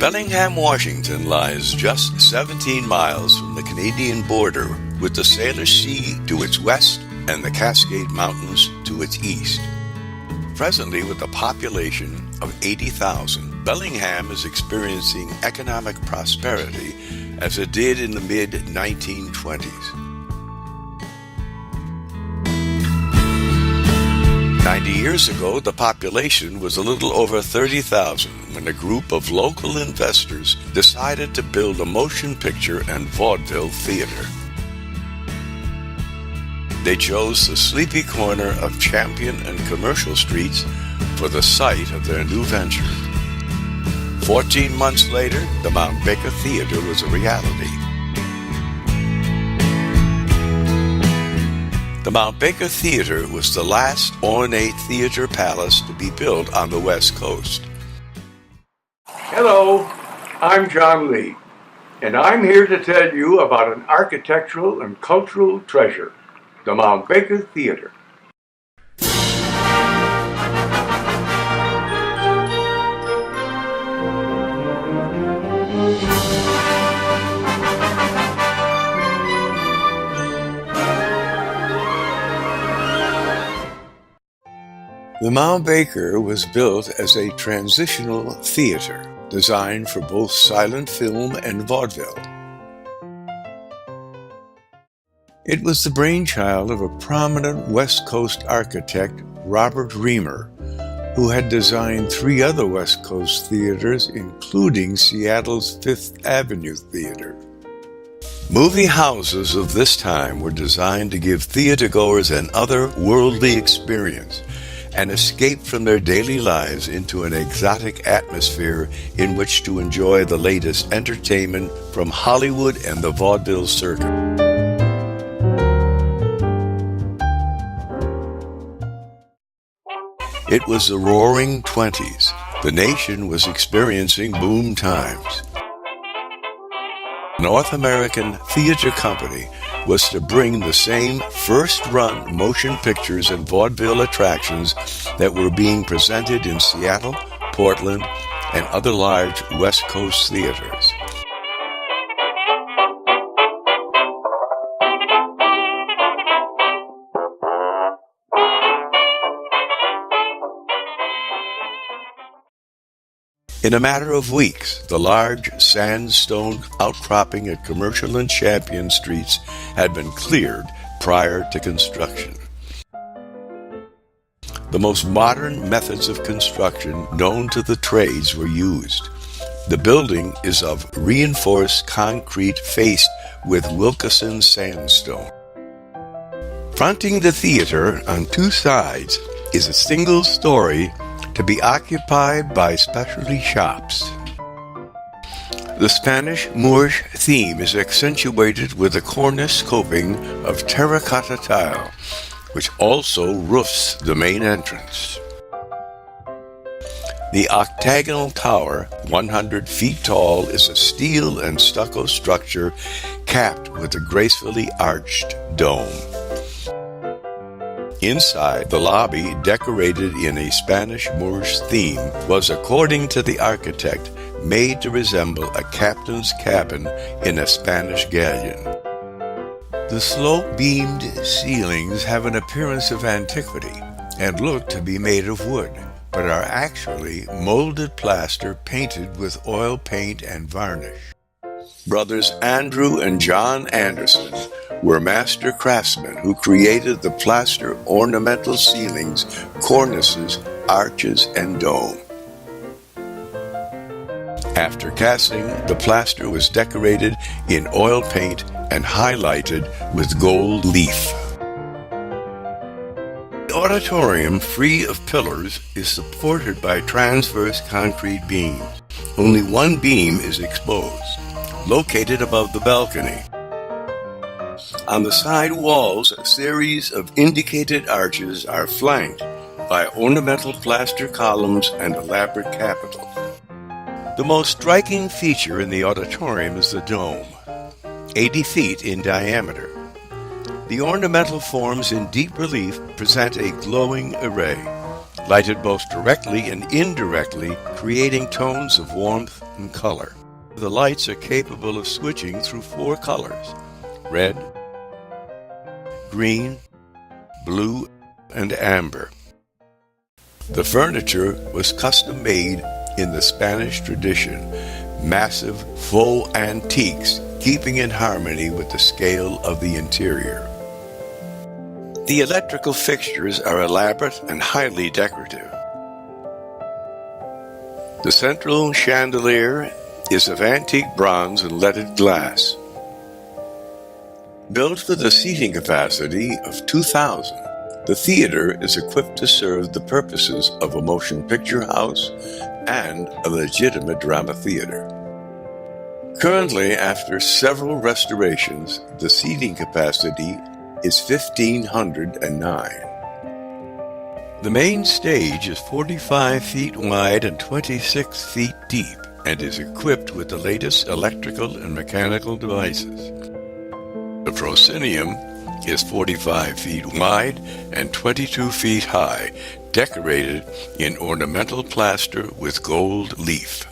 Bellingham, Washington lies just 17 miles from the Canadian border, with the Salish Sea to its west and the Cascade Mountains to its east. Presently, with a population of 80,000, Bellingham is experiencing economic prosperity as it did in the mid-1920s. 90 years ago, the population was a little over 30,000 when a group of local investors decided to build a motion picture and vaudeville theater. They chose the sleepy corner of Champion and Commercial Streets for the site of their new venture. 14 months later, the Mount BakerTheatre was a reality. The Mount BakerTheatre was the last ornate theater palace to be built on the West Coast. Hello, I'm John Lee, and I'm here to tell you about an architectural and cultural treasure, the Mount BakerTheatre. The Mount Baker was built as a transitional theater designed for both silent film and vaudeville. It was the brainchild of a prominent West Coast architect, Robert Reamer, who had designed 3 other West Coast theaters, including Seattle's Fifth Avenue Theater. Movie houses of this time were designed to give theatergoers an otherworldly experience, an escape from their daily lives into an exotic atmosphere in which to enjoy the latest entertainment from Hollywood and the vaudeville circuit. It was the roaring 20s. The nation was experiencing boom times. North American Theater Company was to bring the same first-run motion pictures and vaudeville attractions that were being presented in Seattle, Portland, and other large West Coast theaters. In a matter of weeks, the large sandstone outcropping at Commercial and Champion Streets had been cleared prior to construction. The most modern methods of construction known to the trades were used. The building is of reinforced concrete faced with Wilkinson sandstone. Fronting the theater on 2 sides is a single story to be occupied by specialty shops. The Spanish Moorish theme is accentuated with a cornice coping of terracotta tile, which also roofs the main entrance. The octagonal tower, 100 feet tall, is a steel and stucco structure capped with a gracefully arched dome. Inside, the lobby, decorated in a Spanish Moorish theme, was, according to the architect, made to resemble a captain's cabin in a Spanish galleon. The slope-beamed ceilings have an appearance of antiquity and look to be made of wood, but are actually molded plaster painted with oil paint and varnish. Brothers Andrew and John Anderson were master craftsmen who created the plaster ornamental ceilings, cornices, arches, and dome. After casting, the plaster was decorated in oil paint and highlighted with gold leaf. The auditorium, free of pillars, is supported by transverse concrete beams. Only one beam is exposed, located above the balcony. On the side walls, a series of indicated arches are flanked by ornamental plaster columns and elaborate capitals. The most striking feature in the auditorium is the dome, 80 feet in diameter. The ornamental forms in deep relief present a glowing array, lighted both directly and indirectly, creating tones of warmth in color. The lights are capable of switching through 4 colors: red, green, blue, and amber. The furniture was custom made in the Spanish tradition, massive faux antiques, keeping in harmony with the scale of the interior. The electrical fixtures are elaborate and highly decorative. The central chandelier is of antique bronze and leaded glass. Built for the seating capacity of 2,000, the theater is equipped to serve the purposes of a motion picture house and a legitimate drama theater. Currently, after several restorations, the seating capacity is 1,509. The main stage is 45 feet wide and 26 feet deep and is equipped with the latest electrical and mechanical devices. The proscenium is 45 feet wide and 22 feet high, decorated in ornamental plaster with gold leaf.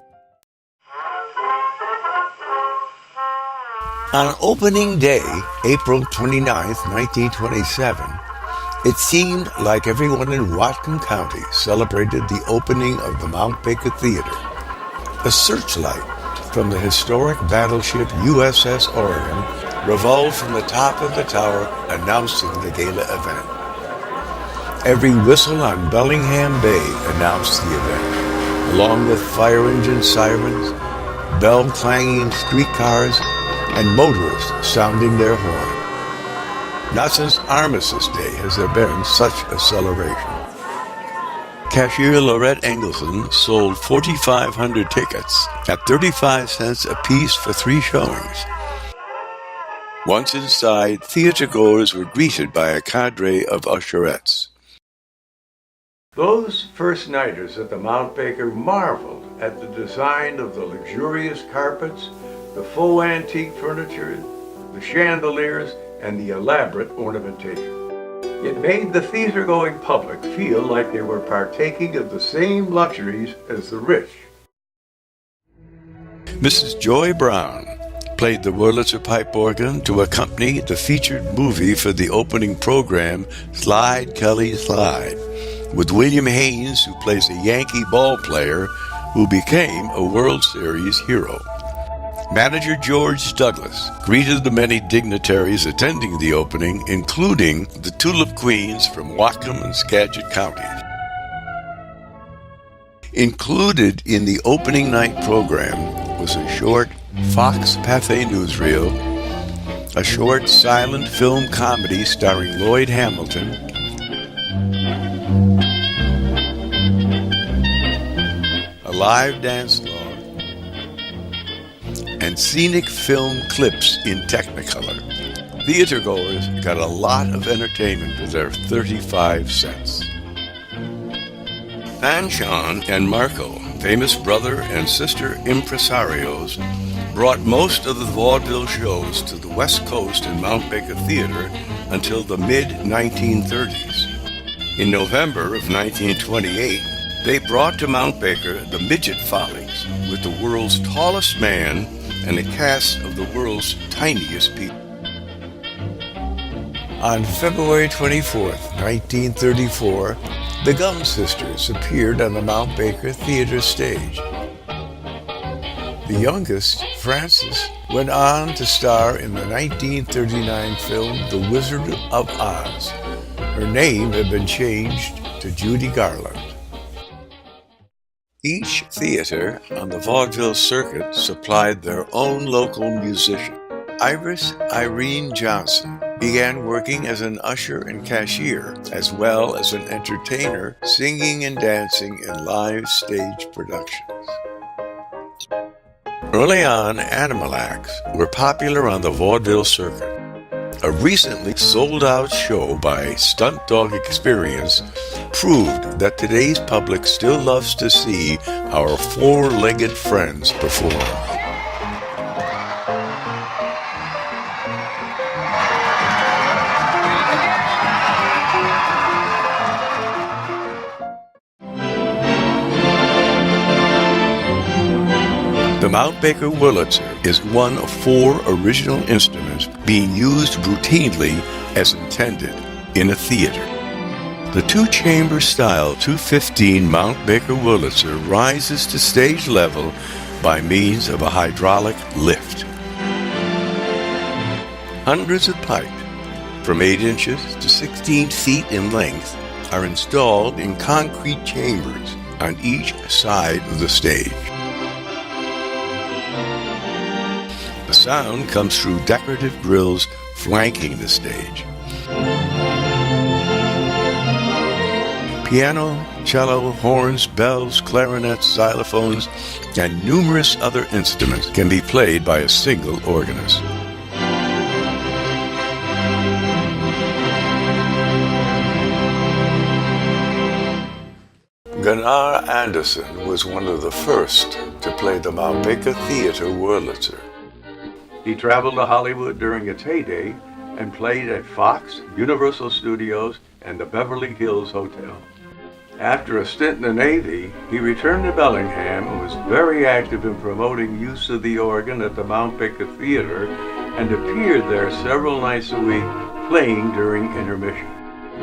On opening day, April 29, 1927, it seemed like everyone in Whatcom County celebrated the opening of the Mount Baker Theatre. A searchlight from the historic battleship USS Oregon revolved from the top of the tower announcing the gala event. Every whistle on Bellingham Bay announced the event, along with fire engine sirens, bell-clanging streetcars, and motorists sounding their horn. Not since Armistice Day has there been such a celebration. Cashier Lorette Engelson sold 4,500 tickets at 35 cents apiece for 3 showings. Once inside, theatergoers were greeted by a cadre of usherettes. Those first-nighters at the Mount Baker marveled at the design of the luxurious carpets, the faux antique furniture, the chandeliers, and the elaborate ornamentation. It made the theater-going public feel like they were partaking of the same luxuries as the rich. Mrs. Joy Brown played the Wurlitzer pipe organ to accompany the featured movie for the opening program, Slide Kelly Slide, with William Haynes, who plays a Yankee ball player who became a World Series hero. Manager George Douglas greeted the many dignitaries attending the opening, including the Tulip Queens from Whatcom and Skagit counties. Included in the opening night program was a short Fox Pathé newsreel, a short silent film comedy starring Lloyd Hamilton, a live dance log, and scenic film clips in Technicolor. Theatergoers got a lot of entertainment for their 35 cents. Fanchon and Marco, famous brother and sister impresarios, brought most of the vaudeville shows to the West Coast and Mount Baker Theatre until the mid-1930s. In November of 1928, they brought to Mount Baker the Midget Follies with the world's tallest man and a cast of the world's tiniest people. On February 24th, 1934, the Gum Sisters appeared on the Mount Baker Theatre stage. The youngest, Frances, went on to star in the 1939 film The Wizard of Oz. Her name had been changed to Judy Garland. Each theater on the vaudeville circuit supplied their own local musician. Iris Irene Johnson began working as an usher and cashier, as well as an entertainer, singing and dancing in live stage productions. Early on, animal acts were popular on the vaudeville circuit. A recently sold-out show by Stunt Dog Experience proved that today's public still loves to see our four-legged friends perform. Mount Baker Wurlitzer is one of 4 original instruments being used routinely as intended in a theater. The 2-chamber style 215 Mount Baker Wurlitzer rises to stage level by means of a hydraulic lift. Hundreds of pipe, from 8 inches to 16 feet in length, are installed in concrete chambers on each side of the stage. The sound comes through decorative grills flanking the stage. Piano, cello, horns, bells, clarinets, xylophones, and numerous other instruments can be played by a single organist. Gunnar Andersson was one of the first to play the Mount BakerTheatre Wurlitzer. He traveled to Hollywood during its heyday and played at Fox, Universal Studios, and the Beverly Hills Hotel. After a stint in the Navy, he returned to Bellingham and was very active in promoting use of the organ at the Mount Baker Theatre and appeared there several nights a week, playing during intermission.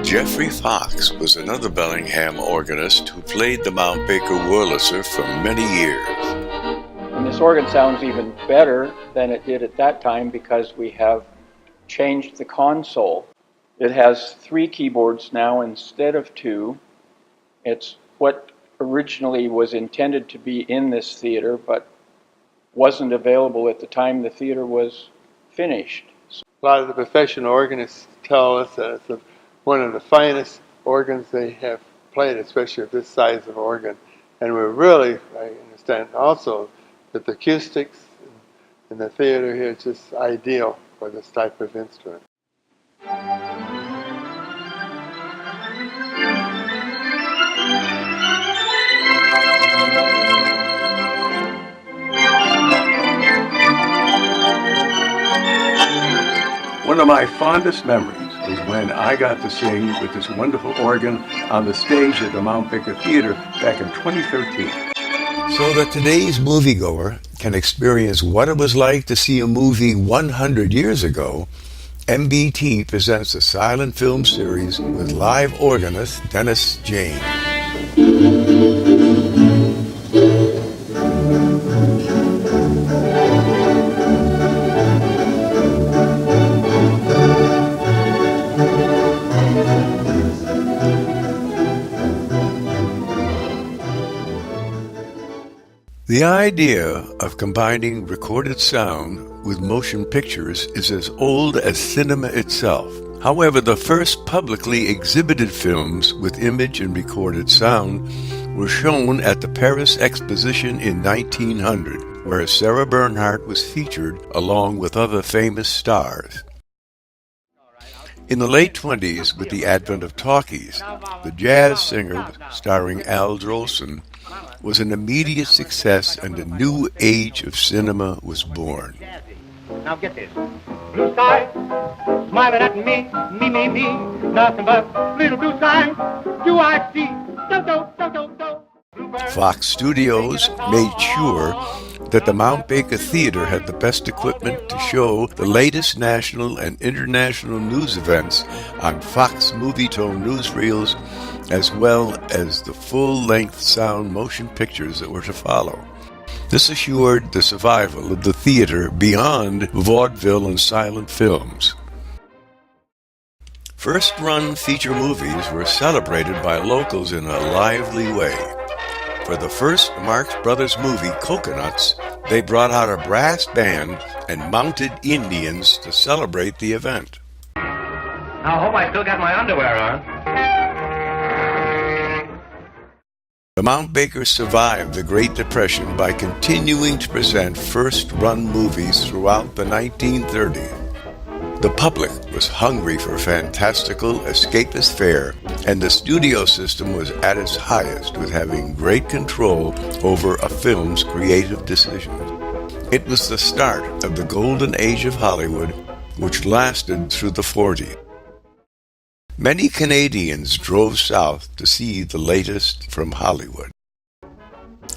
Jeffrey Fox was another Bellingham organist who played the Mount Baker Wurlitzer for many years. And this organ sounds even better than it did at that time because we have changed the console. It has 3 keyboards now instead of 2. It's what originally was intended to be in this theater, but wasn't available at the time the theater was finished. A lot of the professional organists tell us that it's one of the finest organs they have played, especially at this size of organ. And we're really, I understand also, that the acoustics in the theater here is just ideal for this type of instrument. One of my fondest memories is when I got to sing with this wonderful organ on the stage at the Mount Baker Theatre back in 2013. So that today's moviegoer can experience what it was like to see a movie 100 years ago, MBT presents a silent film series with live organist Dennis James. The idea of combining recorded sound with motion pictures is as old as cinema itself. However, the first publicly exhibited films with image and recorded sound were shown at the Paris Exposition in 1900, where Sarah Bernhardt was featured along with other famous stars. In the late 20s, with the advent of talkies, The Jazz Singer, starring Al Jolson, was an immediate success and a new age of cinema was born. Now get this. Blue sky, smiling at me, me, nothing but little blue sky. Do I see? Do. Fox Studios made sure that the Mount Baker Theatre had the best equipment to show the latest national and international news events on Fox Movietone newsreels, as well as the full-length sound motion pictures that were to follow. This assured the survival of the theater beyond vaudeville and silent films. First-run feature movies were celebrated by locals in a lively way. For the first Marx Brothers movie, Coconuts, they brought out a brass band and mounted Indians to celebrate the event. Now, I hope I still got my underwear on. The Mount Baker survived the Great Depression by continuing to present first-run movies throughout the 1930s. The public was hungry for fantastical, escapist fare, and the studio system was at its highest with having great control over a film's creative decisions. It was the start of the golden age of Hollywood, which lasted through the 40s. Many Canadians drove south to see the latest from Hollywood.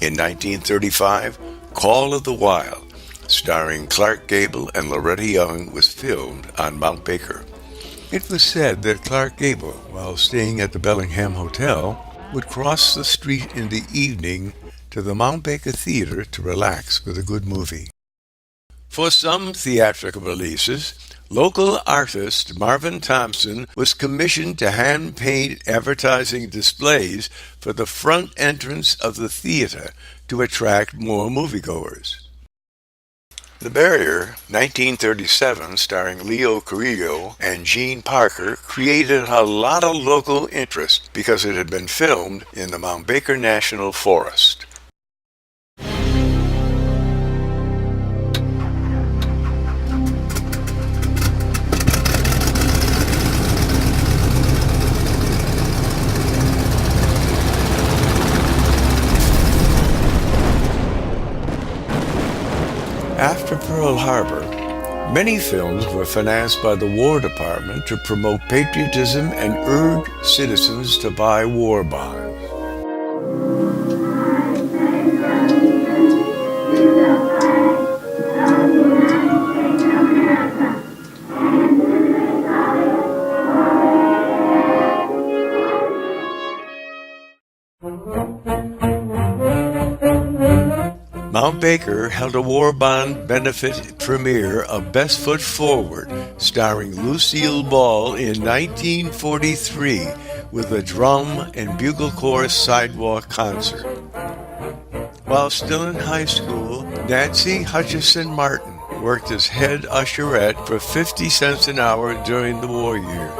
In 1935, Call of the Wild, starring Clark Gable and Loretta Young, was filmed on Mount Baker. It was said that Clark Gable, while staying at the Bellingham Hotel, would cross the street in the evening to the Mount Baker Theatre to relax with a good movie. For some theatrical releases, local artist Marvin Thompson was commissioned to hand-paint advertising displays for the front entrance of the theater to attract more moviegoers. The Barrier, 1937, starring Leo Carrillo and Gene Parker, created a lot of local interest because it had been filmed in the Mount Baker National Forest. After Pearl Harbor, many films were financed by the War Department to promote patriotism and urge citizens to buy war bonds. Mount Baker held a war bond benefit premiere of Best Foot Forward, starring Lucille Ball in 1943 with a drum and bugle corps sidewalk concert. While still in high school, Nancy Hutchison Martin worked as head usherette for 50 cents an hour during the war years.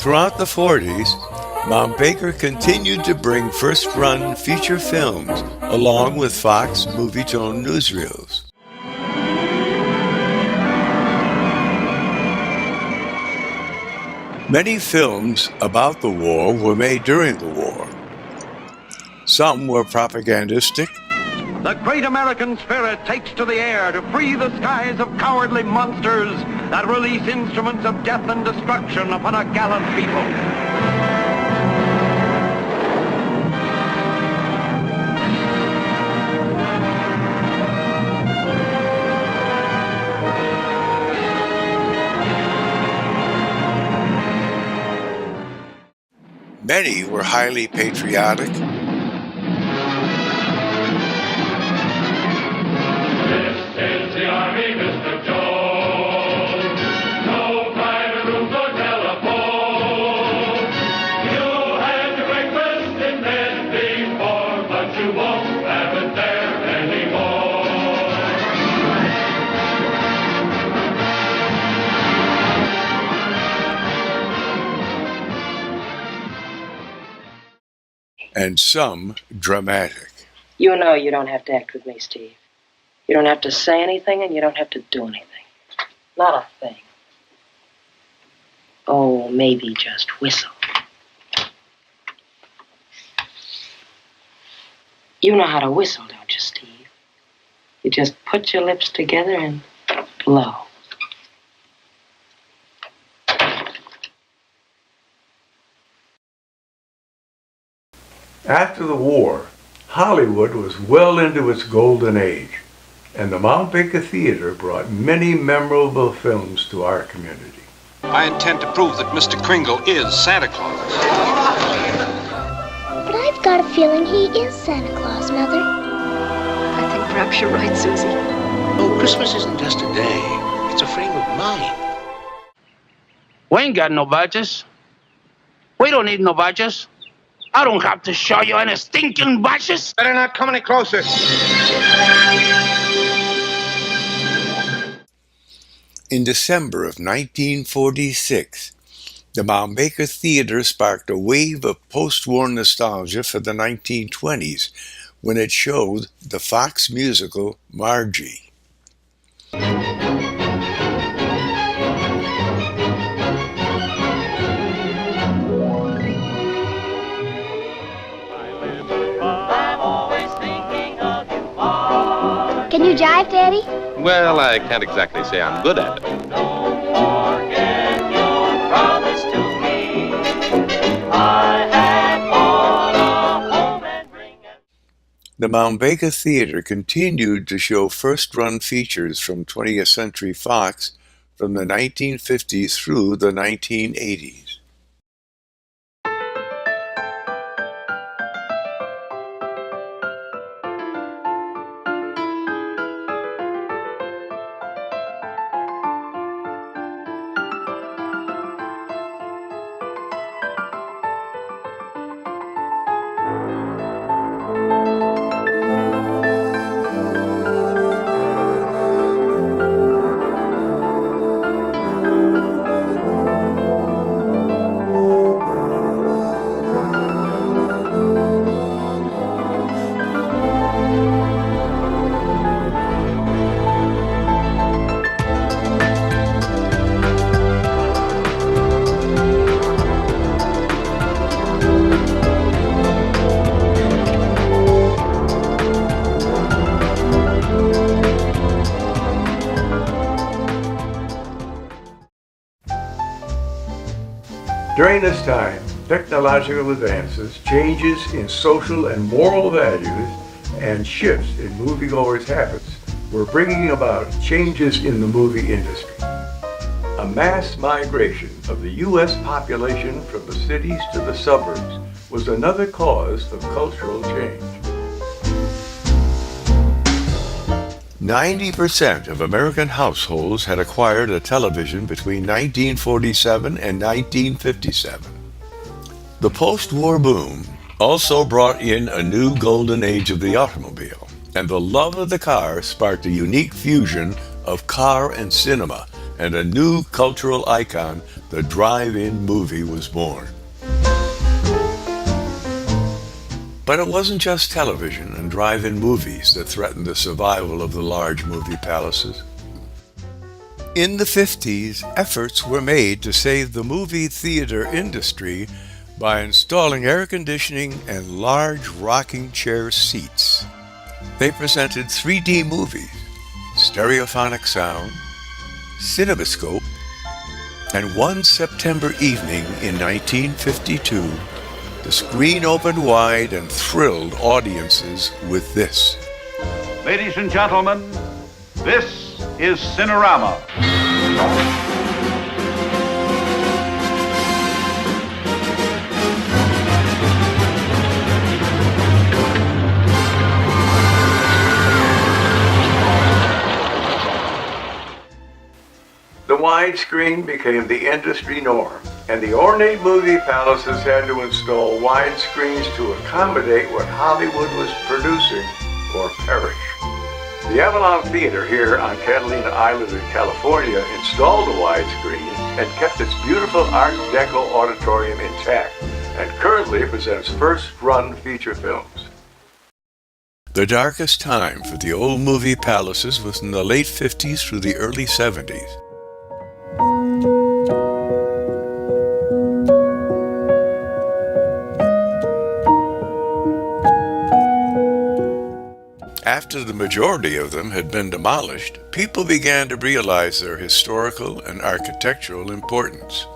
Throughout the 40s, Mount Baker continued to bring first-run feature films along with Fox Movietone newsreels. Many films about the war were made during the war. Some were propagandistic. The great American spirit takes to the air to free the skies of cowardly monsters that release instruments of death and destruction upon a gallant people. Many were highly patriotic. This is the Army, Mr. Jones. No private rooms or telephone. You had your breakfast in bed before, but you won't have it there anymore. And some dramatic. You know you don't have to act with me, Steve. You don't have to say anything and you don't have to do anything. Not a thing. Oh, maybe just whistle. You know how to whistle, don't you, Steve? You just put your lips together and blow. After the war, Hollywood was well into its golden age, and the Mount Baker Theatre brought many memorable films to our community. I intend to prove that Mr. Kringle is Santa Claus. But I've got a feeling he is Santa Claus, Mother. I think perhaps you're right, Susie. Oh, Christmas isn't just a day. It's a frame of mind. We ain't got no badges. We don't need no badges. I don't have to show you any stinking badges. Better not come any closer. In December of 1946, the Mount Baker Theatre sparked a wave of post-war nostalgia for the 1920s when it showed the Fox musical Margie. Can you jive, Daddy? Well, I can't exactly say I'm good at it. Don't forget your promise to me. I have bought a home and bring it. The Mount Baker Theatre continued to show first-run features from 20th Century Fox from the 1950s through the 1980s. During this time, technological advances, changes in social and moral values, and shifts in moviegoers' habits were bringing about changes in the movie industry. A mass migration of the U.S. population from the cities to the suburbs was another cause of cultural change. 90% of American households had acquired a television between 1947 and 1957. The post-war boom also brought in a new golden age of the automobile, and the love of the car sparked a unique fusion of car and cinema, and a new cultural icon, the drive-in movie, was born. But it wasn't just television and drive-in movies that threatened the survival of the large movie palaces. In the 50s, efforts were made to save the movie theater industry by installing air conditioning and large rocking chair seats. They presented 3D movies, stereophonic sound, cinemascope, and one September evening in 1952, the screen opened wide and thrilled audiences with this. Ladies and gentlemen, this is Cinerama. The widescreen became the industry norm, and the ornate movie palaces had to install widescreens to accommodate what Hollywood was producing or perish. The Avalon Theater here on Catalina Island in California installed a widescreen and kept its beautiful Art Deco auditorium intact, and currently presents first-run feature films. The darkest time for the old movie palaces was in the late 50s through the early 70s. After the majority of them had been demolished, people began to realize their historical and architectural importance.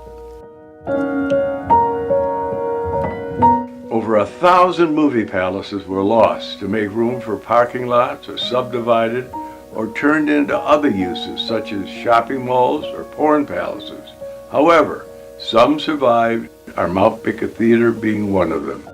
Over 1,000 movie palaces were lost to make room for parking lots, or subdivided, or turned into other uses such as shopping malls or porn palaces. However, some survived, our Mount Baker Theatre being one of them.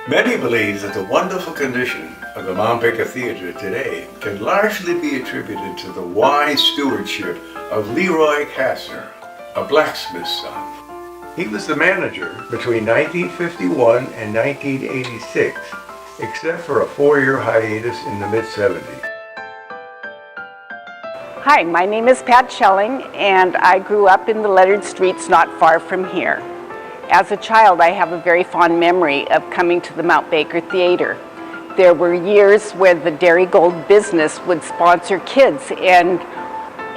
Many believe that the wonderful condition of the Mount Baker Theatre today can largely be attributed to the wise stewardship of Leroy Kastner, a blacksmith's son. He was the manager between 1951 and 1986, except for a 4-year hiatus in the mid-70s. Hi, my name is Pat Schelling, and I grew up in the lettered streets not far from here. As a child, I have a very fond memory of coming to the Mount Baker Theatre. There were years where the Dairy Gold business would sponsor kids, and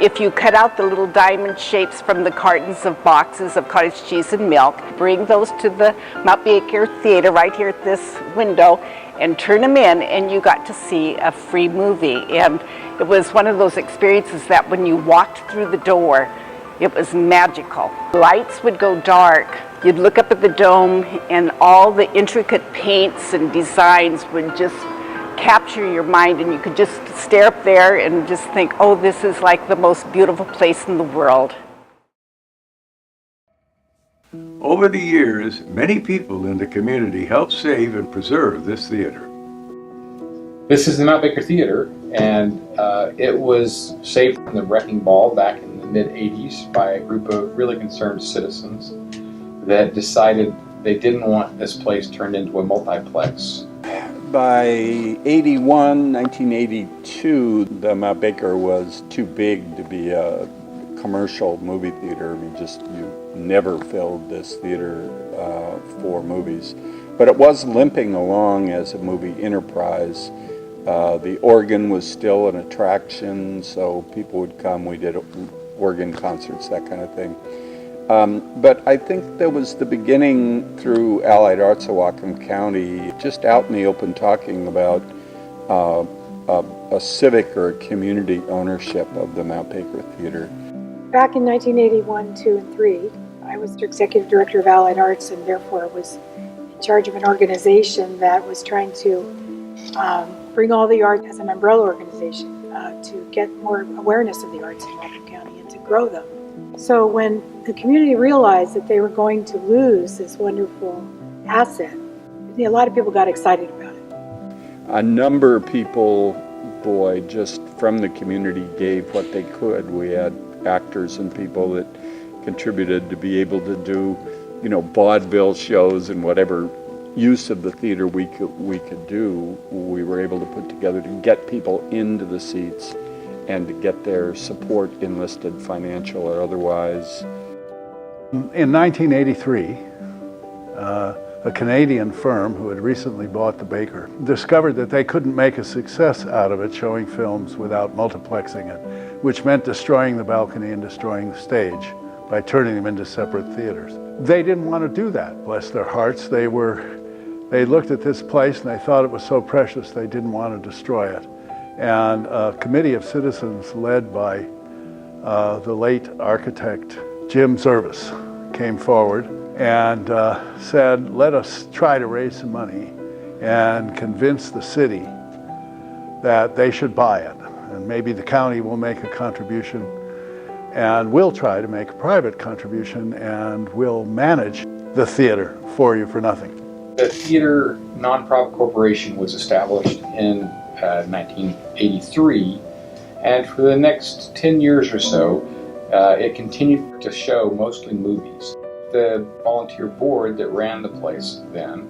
if you cut out the little diamond shapes from the cartons of boxes of cottage cheese and milk, bring those to the Mount Baker Theatre right here at this window and turn them in, and you got to see a free movie. And it was one of those experiences that when you walked through the door, it was magical. Lights would go dark, You'd look up at the dome and all the intricate paints and designs would just capture your mind, and you could just stare up there and just think, oh, this is like the most beautiful place in the world. Over the years, many people in the community helped save and preserve this theater. This is the Mount Baker Theater, and it was saved from the wrecking ball back in the mid-'80s by a group of really concerned citizens that decided they didn't want this place turned into a multiplex. By 1982, the Mount Baker was too big to be a commercial movie theater. I mean, you never filled this theater for movies. But it was limping along as a movie enterprise. The organ was still an attraction, so people would come. We did organ concerts, that kind of thing. But I think that was the beginning through Allied Arts of Whatcom County, just out in the open talking about a civic or a community ownership of the Mount Baker Theater. Back in 1981, 2, and 3, I was the executive director of Allied Arts, and therefore was in charge of an organization that was trying to bring all the art as an umbrella organization to get more awareness of the arts in Whatcom County and to grow them. So when the community realized that they were going to lose this wonderful asset, a lot of people got excited about it. A number of people, just from the community gave what they could. We had actors and people that contributed to be able to do, vaudeville shows and whatever use of the theater we could do. We were able to put together to get people into the seats and to get their support enlisted, financial or otherwise. In 1983, a Canadian firm who had recently bought the Baker discovered that they couldn't make a success out of it showing films without multiplexing it, which meant destroying the balcony and destroying the stage by turning them into separate theaters. They didn't want to do that, bless their hearts. They looked at this place and they thought it was so precious they didn't want to destroy it. And a committee of citizens led by the late architect Jim Service came forward and said, let us try to raise some money and convince the city that they should buy it. And maybe the county will make a contribution, and we'll try to make a private contribution, and we'll manage the theater for you for nothing. The theater nonprofit corporation was established in 1983, and for the next 10 years or so, it continued to show mostly movies. The volunteer board that ran the place then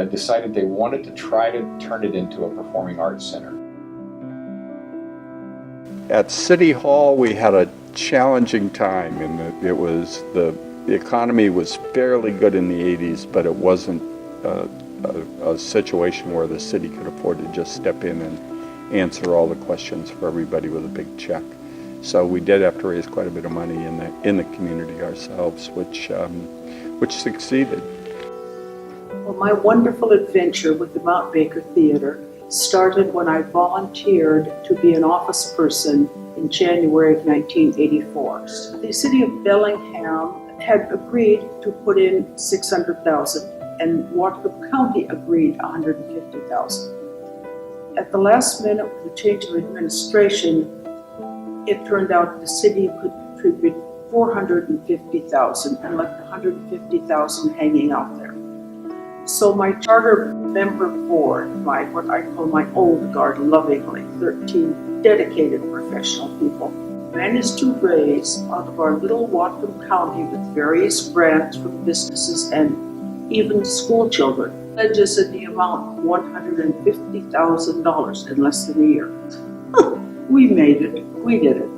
decided they wanted to try to turn it into a performing arts center. At City Hall, we had a challenging time in that the economy was fairly good in the 80s, but it wasn't a situation where the city could afford to just step in and answer all the questions for everybody with a big check. So we did have to raise quite a bit of money in the community ourselves, which succeeded. Well, my wonderful adventure with the Mount Baker Theater started when I volunteered to be an office person in January of 1984. The city of Bellingham had agreed to put in $600,000, and Whatcom County agreed $150,000. At the last minute, with the change of administration, it turned out the city could contribute $450,000 and left $150,000 hanging out there. So my charter member board, what I call my old guard lovingly, 13 dedicated professional people, managed to raise out of our little Whatcom County with various grants from businesses and even school children, pledges in the amount of $150,000 in less than a year. We made it. We did it.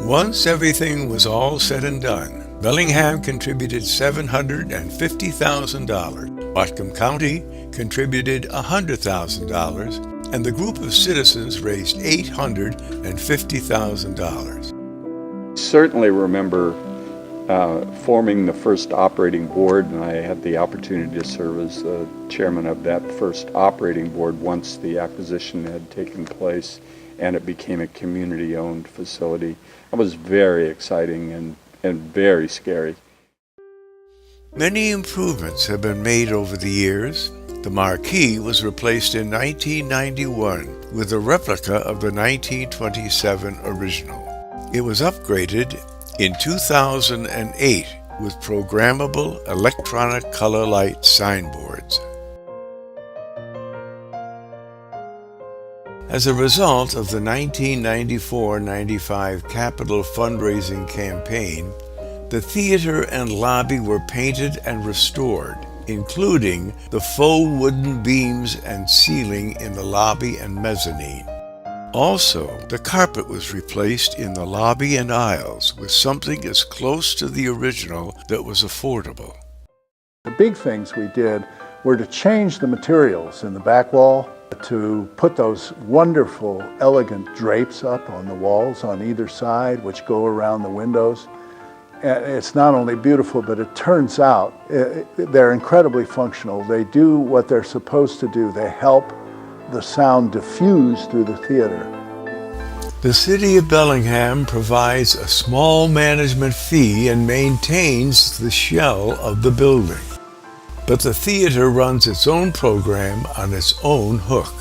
Once everything was all said and done, Bellingham contributed $750,000. Whatcom County contributed $100,000, and the group of citizens raised $850,000. Certainly remember forming the first operating board, and I had the opportunity to serve as the chairman of that first operating board once the acquisition had taken place and it became a community-owned facility. It was very exciting and very scary. Many improvements have been made over the years. The marquee was replaced in 1991 with a replica of the 1927 original. It was upgraded in 2008 with programmable electronic color light signboards. As a result of the 1994-95 capital fundraising campaign, the theater and lobby were painted and restored, including the faux wooden beams and ceiling in the lobby and mezzanine. Also, the carpet was replaced in the lobby and aisles with something as close to the original that was affordable. The big things we did were to change the materials in the back wall, to put those wonderful, elegant drapes up on the walls on either side, which go around the windows. And it's not only beautiful, but it turns out they're incredibly functional. They do what they're supposed to do. They help the sound diffuse through the theater. The City of Bellingham provides a small management fee and maintains the shell of the building. But the theater runs its own program on its own hook.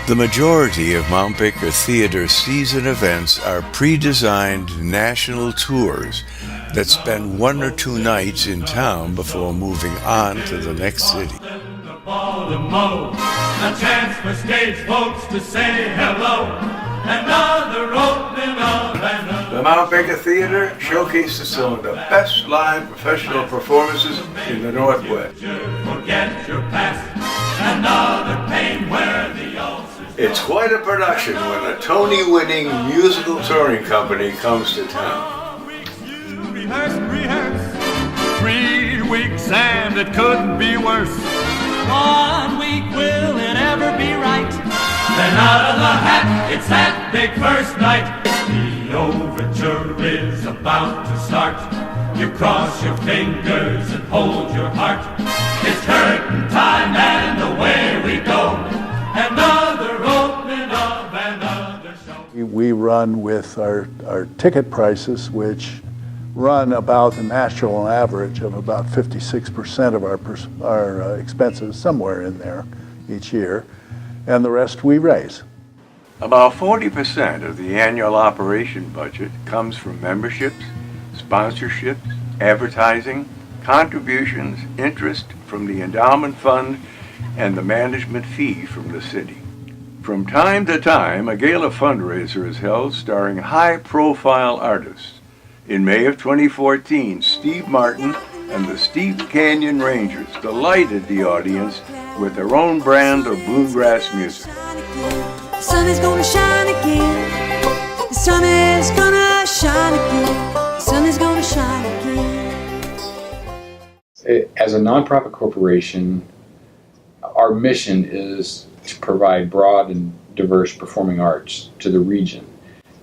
The majority of Mount Baker Theater season events are pre-designed national tours that spend 1 or 2 nights in town before moving on to the next city. A chance for stage folks to say hello. Another opening of another. The Mount Baker Theater showcases some of the best live professional performances in the Northwest. Forget your past. Another pain where the It's quite a production when a Tony-winning musical touring company comes to town. Rehearse. 3 weeks and it couldn't be worse. 1 week, will it ever be right? Then out of the hat, it's that big first night. The overture is about to start. You cross your fingers and hold your heart. It's curtain time and away we go. Another opening of another show. We run with our ticket prices, which run about the national average of about 56% of our expenses, somewhere in there each year, and the rest we raise. About 40% of the annual operation budget comes from memberships, sponsorships, advertising, contributions, interest from the endowment fund, and the management fee from the city. From time to time, a gala fundraiser is held starring high-profile artists. In May of 2014, Steve Martin and the Steep Canyon Rangers delighted the audience with their own brand of bluegrass music. The sun is gonna shine again. The sun is gonna shine again. The sun is gonna shine again. As a nonprofit corporation, our mission is to provide broad and diverse performing arts to the region,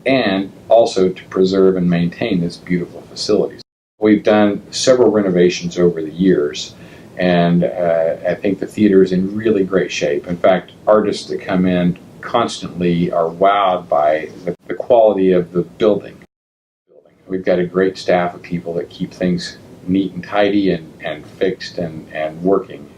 and also to preserve and maintain this beautiful facilities. We've done several renovations over the years, and I think the theater is in really great shape. In fact, artists that come in constantly are wowed by the quality of the building. We've got a great staff of people that keep things neat and tidy and fixed and working.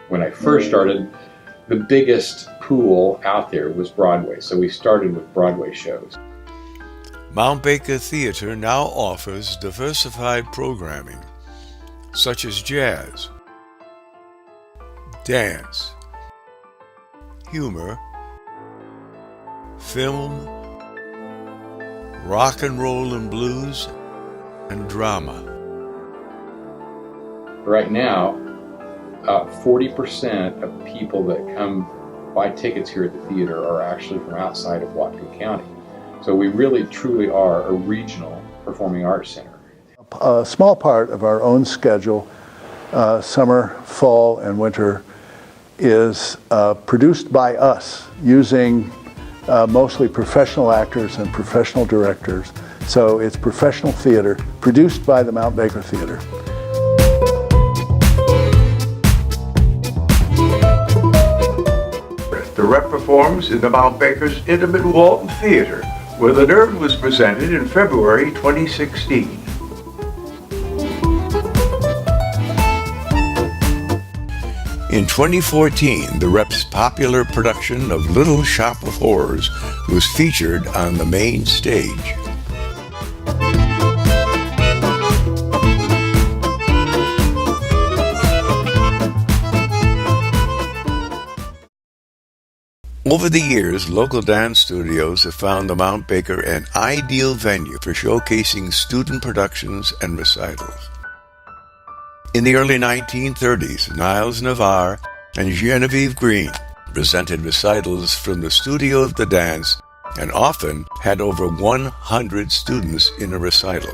When I first started, the biggest pool out there was Broadway, so we started with Broadway shows. Mount Baker Theatre now offers diversified programming, such as jazz, dance, humor, film, rock and roll and blues, and drama. Right now, 40% of people that come buy tickets here at the theater are actually from outside of Whatcom County. So we really truly are a regional performing arts center. A small part of our own schedule, summer, fall, and winter, is produced by us using mostly professional actors and professional directors. So it's professional theater produced by the Mount Baker Theatre. The Rep performs in the Mount Baker's intimate Walton Theater, where The Nerd was presented in February 2016. In 2014, the Rep's popular production of Little Shop of Horrors was featured on the main stage. Over the years, local dance studios have found the Mount Baker an ideal venue for showcasing student productions and recitals. In the early 1930s, Niles Navarre and Genevieve Green presented recitals from the studio of the dance and often had over 100 students in a recital.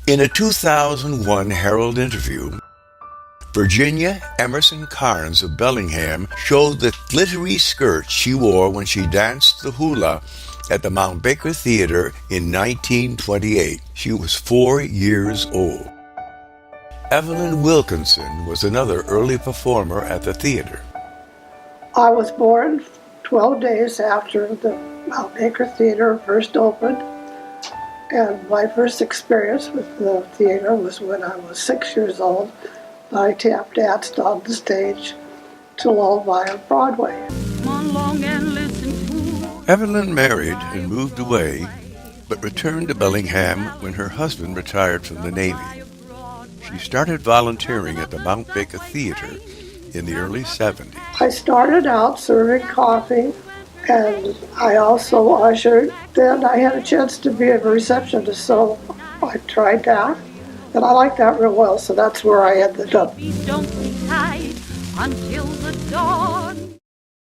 In a 2001 Herald interview, Virginia Emerson Carnes of Bellingham showed the glittery skirt she wore when she danced the hula at the Mount Baker Theatre in 1928. She was 4 years old. Evelyn Wilkinson was another early performer at the theater. I was born 12 days after the Mount Baker Theatre first opened, and my first experience with the theater was when I was 6 years old. I tap danced on the stage to lullaby on Broadway. Evelyn married and moved away, but returned to Bellingham when her husband retired from the Navy. She started volunteering at the Mount Baker Theatre in the early 70s. I started out serving coffee, and I also ushered. Then I had a chance to be a receptionist, so I tried that. And I like that real well, so that's where I ended up.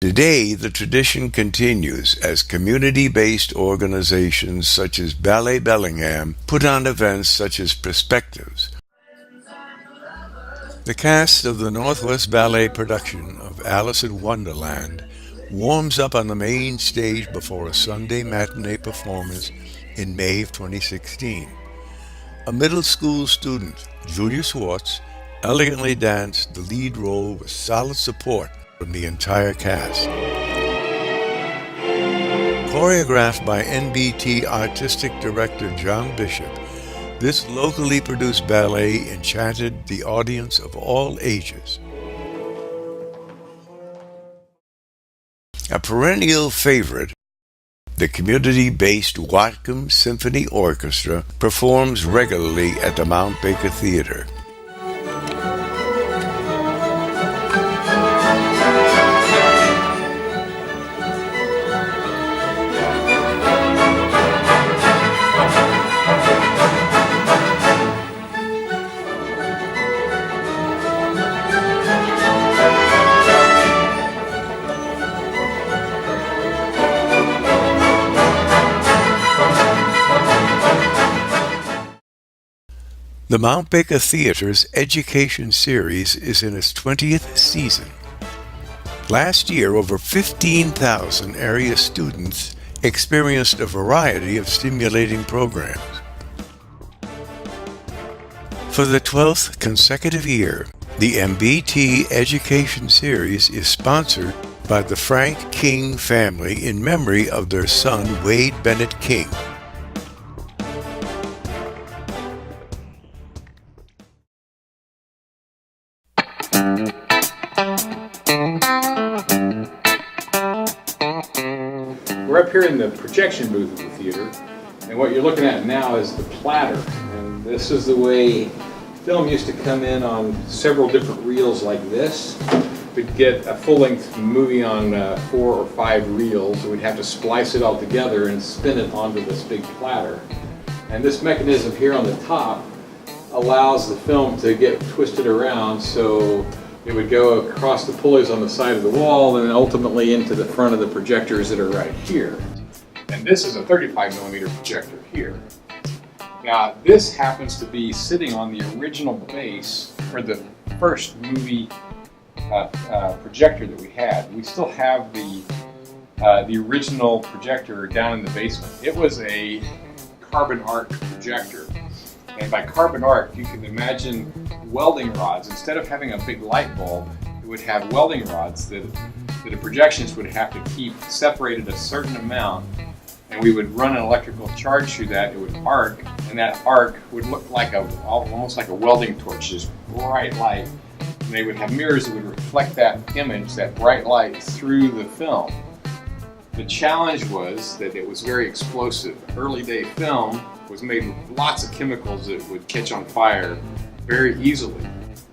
Today, the tradition continues as community-based organizations such as Ballet Bellingham put on events such as Perspectives. The cast of the Northwest Ballet production of Alice in Wonderland warms up on the main stage before a Sunday matinee performance in May of 2016. A middle school student, Julia Swartz, elegantly danced the lead role with solid support from the entire cast. Choreographed by NBT Artistic Director John Bishop, this locally produced ballet enchanted the audience of all ages. A perennial favorite, the community-based Whatcom Symphony Orchestra performs regularly at the Mount Baker Theatre. The Mount Baker Theatre's Education Series is in its 20th season. Last year, over 15,000 area students experienced a variety of stimulating programs. For the 12th consecutive year, the MBT Education Series is sponsored by the Frank King family in memory of their son, Wade Bennett King. We're up here in the projection booth of the theater, and what you're looking at now is the platter. And this is the way film used to come in on several different reels like this. We'd get a full-length movie on 4 or 5 reels, and we'd have to splice it all together and spin it onto this big platter. And this mechanism here on the top allows the film to get twisted around, so it would go across the pulleys on the side of the wall and ultimately into the front of the projectors that are right here. And this is a 35mm projector here. Now this happens to be sitting on the original base for the first movie projector that we had. We still have the original projector down in the basement. It was a carbon arc projector. And by carbon arc, you can imagine welding rods. Instead of having a big light bulb, it would have welding rods that the projectionist would have to keep separated a certain amount, and we would run an electrical charge through that. It would arc, and that arc would look like almost like a welding torch, just bright light. And they would have mirrors that would reflect that image, that bright light, through the film. The challenge was that it was very explosive. Early day film was made with lots of chemicals that would catch on fire very easily.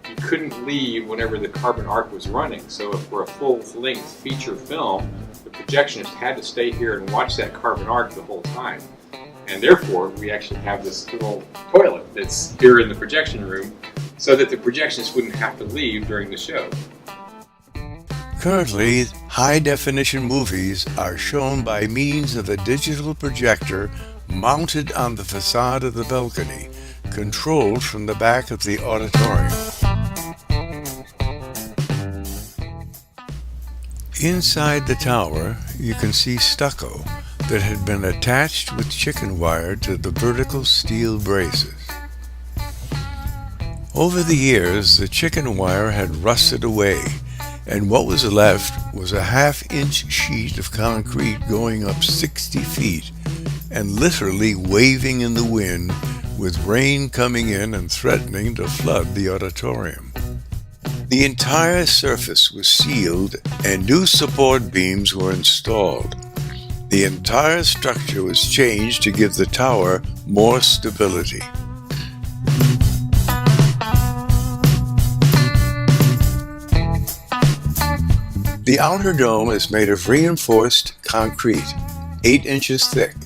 You couldn't leave whenever the carbon arc was running, so if for a full-length feature film, the projectionist had to stay here and watch that carbon arc the whole time. And therefore, we actually have this little toilet that's here in the projection room so that the projectionist wouldn't have to leave during the show. Currently, high-definition movies are shown by means of a digital projector mounted on the facade of the balcony, controlled from the back of the auditorium. Inside the tower, you can see stucco that had been attached with chicken wire to the vertical steel braces. Over the years, the chicken wire had rusted away, and what was left was a half-inch sheet of concrete going up 60 feet and literally waving in the wind, with rain coming in and threatening to flood the auditorium. The entire surface was sealed and new support beams were installed. The entire structure was changed to give the tower more stability. The outer dome is made of reinforced concrete, 8 inches thick.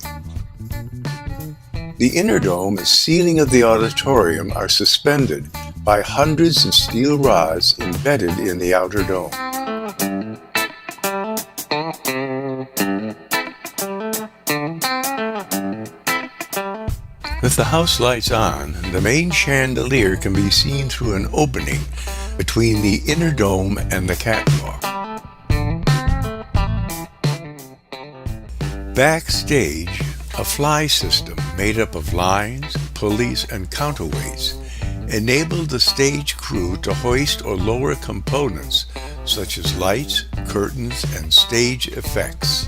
The inner dome and ceiling of the auditorium are suspended by hundreds of steel rods embedded in the outer dome. With the house lights on, the main chandelier can be seen through an opening between the inner dome and the catwalk. Backstage, a fly system made up of lines, pulleys, and counterweights enabled the stage crew to hoist or lower components such as lights, curtains, and stage effects.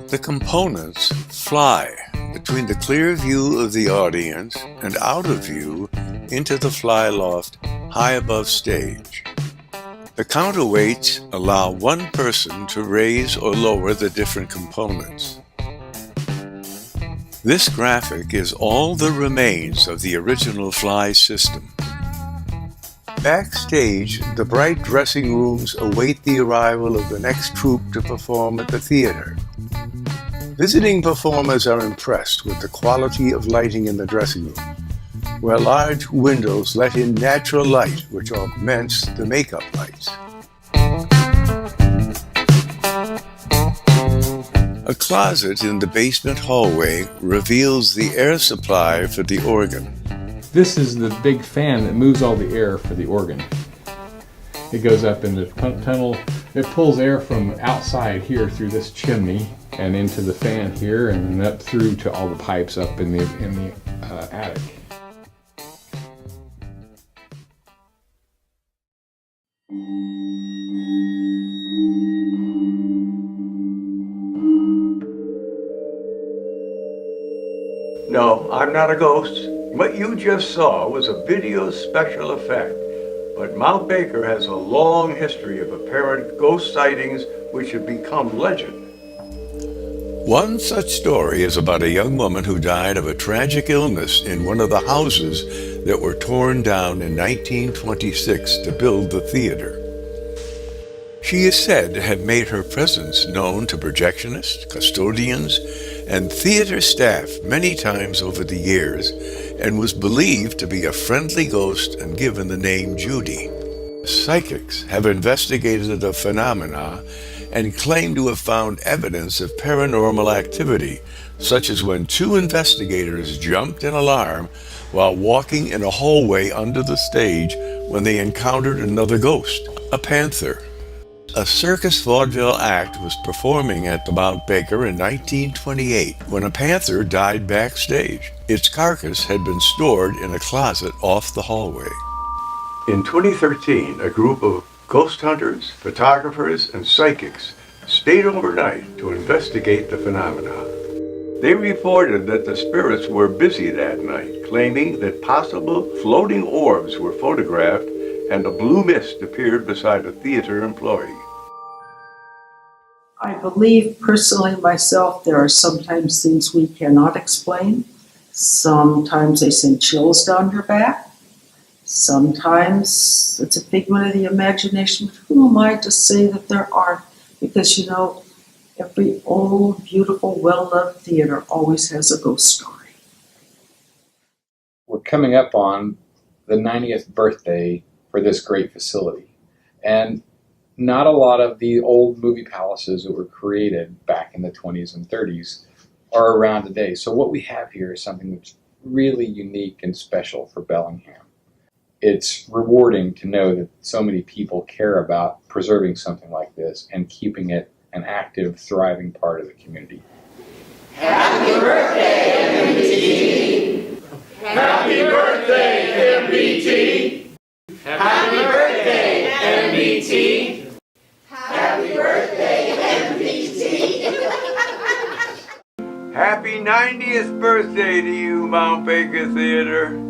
The components fly between the clear view of the audience and out of view into the fly loft high above stage. The counterweights allow one person to raise or lower the different components. This graphic is all that remains of the original fly system. Backstage, the bright dressing rooms await the arrival of the next troupe to perform at the theater. Visiting performers are impressed with the quality of lighting in the dressing room, where large windows let in natural light which augments the makeup lights. A closet in the basement hallway reveals the air supply for the organ. This is the big fan that moves all the air for the organ. It goes up in the tunnel. It pulls air from outside here through this chimney and into the fan here and up through to all the pipes up in the attic. No, I'm not a ghost. What you just saw was a video special effect, but Mount Baker has a long history of apparent ghost sightings which have become legend. One such story is about a young woman who died of a tragic illness in one of the houses that were torn down in 1926 to build the theater. She is said to have made her presence known to projectionists, custodians, and theater staff many times over the years, and was believed to be a friendly ghost and given the name Judy. Psychics have investigated the phenomena and claim to have found evidence of paranormal activity, such as when two investigators jumped in alarm while walking in a hallway under the stage when they encountered another ghost, a panther. A circus vaudeville act was performing at the Mount Baker in 1928 when a panther died backstage. Its carcass had been stored in a closet off the hallway. In 2013, a group of ghost hunters, photographers, and psychics stayed overnight to investigate the phenomena. They reported that the spirits were busy that night, claiming that possible floating orbs were photographed and a blue mist appeared beside a theater employee. I believe personally myself there are sometimes things we cannot explain. Sometimes they send chills down your back. Sometimes it's a figment of the imagination. Who am I to say that there aren't? Because, you know, every old, beautiful, well-loved theater always has a ghost story. We're coming up on the 90th birthday for this great facility. And not a lot of the old movie palaces that were created back in the 20s and 30s are around today. So what we have here is something that's really unique and special for Bellingham. It's rewarding to know that so many people care about preserving something like this and keeping it an active, thriving part of the community. Happy birthday, MBT! Happy birthday, MBT! Happy birthday, MBT! Happy birthday, MBT! Happy 90th birthday to you, Mount Baker Theater.